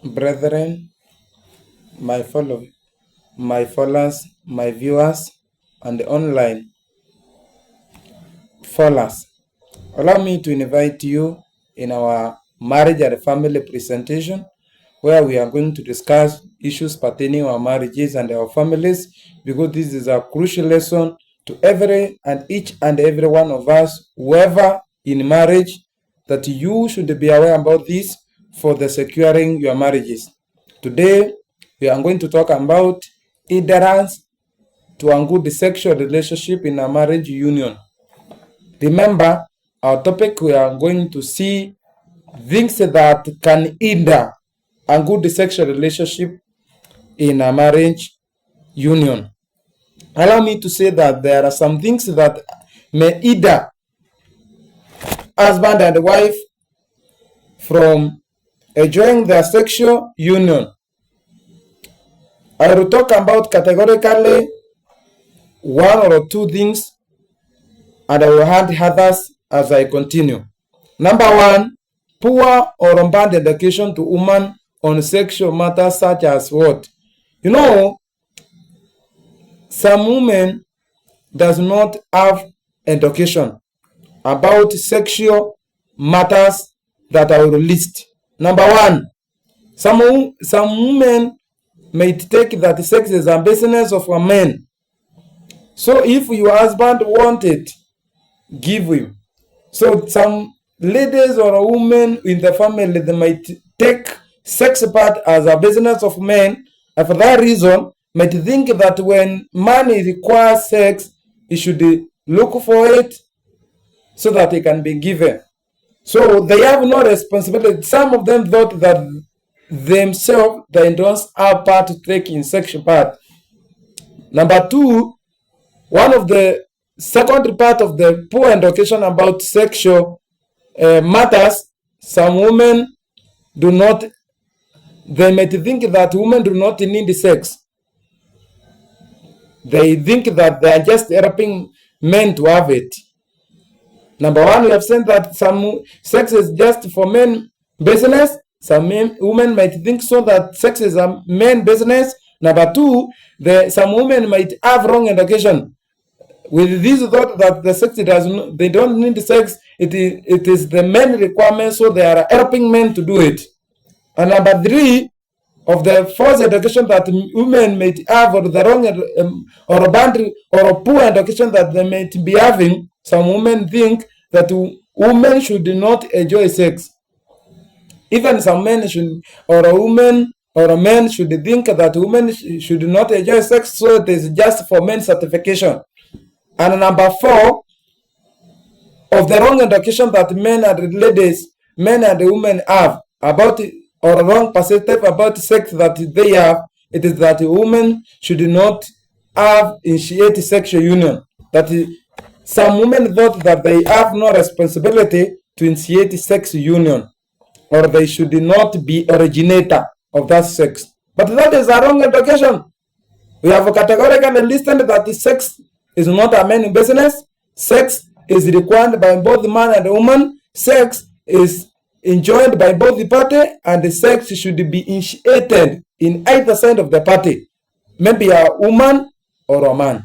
brethren, my followers, my viewers, and the online followers. Allow me to invite you in our marriage and family presentation, where we are going to discuss issues pertaining our marriages and our families, because this is a crucial lesson to each and every one of us, whoever in marriage, that you should be aware about this for the securing your marriages. Today, we are going to talk about hindrance to a good sexual relationship in a marriage union. Remember, our topic, we are going to see things that can hinder a good sexual relationship in a marriage union. Allow me to say that there are some things that may hinder husband and wife from enjoying their sexual union. I will talk about categorically one or two things, and I will add others as I continue. Number one, poor or bad education to women on sexual matters such as what? Some women does not have education about sexual matters that I will list. Number one, some women may take that sex is a business of a man. So if your husband want it, give him. So some ladies or women in the family, they might take sex part as a business of men, and for that reason might think that when money requires sex, he should look for it so that it can be given. So they have no responsibility. Some of them thought that themselves they don't have part to take in sexual part. Number two, one of the second part of the poor education about sexual matters, some women do not, they might think that women do not need sex. They think that they are just helping men to have it. Number one, we have said that some sex is just for men business. Some women might think so that sex is a men business. Number two, some women might have wrong education with this thought that the sex they don't need sex. It is the men requirement, so they are helping men to do it. And number three, of the false education that women might have, or the wrong or a bad or a poor education that they might be having, some women think that women should not enjoy sex. Even some men should, or a woman or a man should think that women should not enjoy sex, so it is just for men certification. And number four, of the wrong education that men and ladies, men and women have about it, or a wrong perspective about sex that they have, it is that women should not initiate sexual union. That some women thought that they have no responsibility to initiate sex union, or they should not be originator of that sex. But that is a wrong education. We have categorically listed that sex is not a man business. Sex is required by both man and woman. Sex is enjoyed by both the party, and the sex should be initiated in either side of the party, maybe a woman or a man.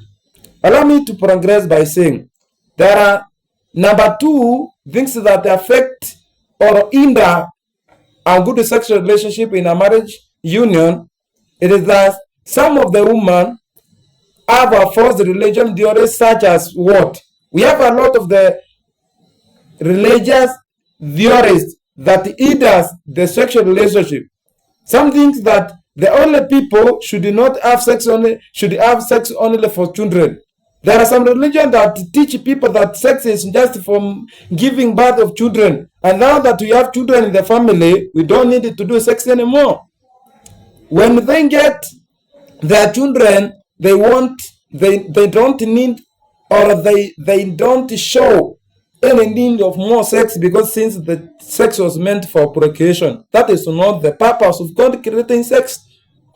Allow me to progress by saying there are number two things that affect or hinder a good sexual relationship in a marriage union. It is that some of the women have a false religion theories, such as what? We have a lot of the religious theories that hinders the sexual relationship. Some think that the only people should not have sex only, should have sex only for children. There are some religions that teach people that sex is just for giving birth of children, and now that we have children in the family, we don't need to do sex anymore. When they get their children, they don't need, or they don't show any need of more sex, because since the sex was meant for procreation, that is not the purpose of God creating sex.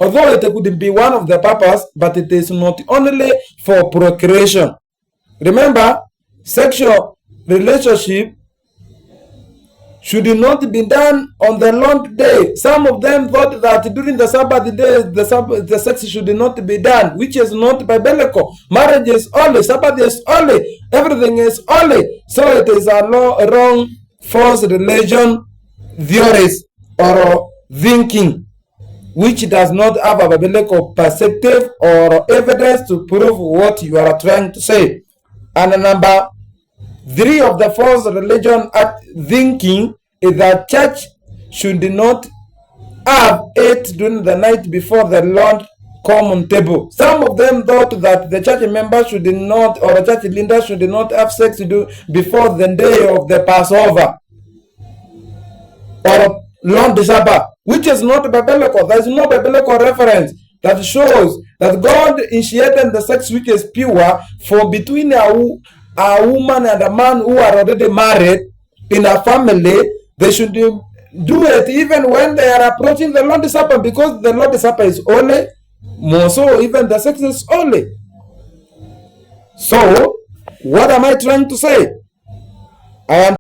Although it could be one of the purpose, but it is not only for procreation. Remember, sexual relationship should not be done on the Lord's day. Some of them thought that during the Sabbath day, the sex should not be done, which is not biblical. Marriage is holy, Sabbath is holy, everything is holy. So it is a wrong, false religion theories or thinking, which does not have a biblical perspective or evidence to prove what you are trying to say. And number 3 of the false religion thinking is that church should not have ate during the night before the Lord common table. Some of them thought that the church members should not, or the church leaders should not have sex before the day of the Passover or Lord Sabbath, which is not biblical. There is no biblical reference that shows that God initiated the sex which is pure for between a woman and a man who are already married in a family. They should do it even when they are approaching the Lord's Supper, because the Lord's Supper is holy. More so, even the sex is holy. So, what am I trying to say? I am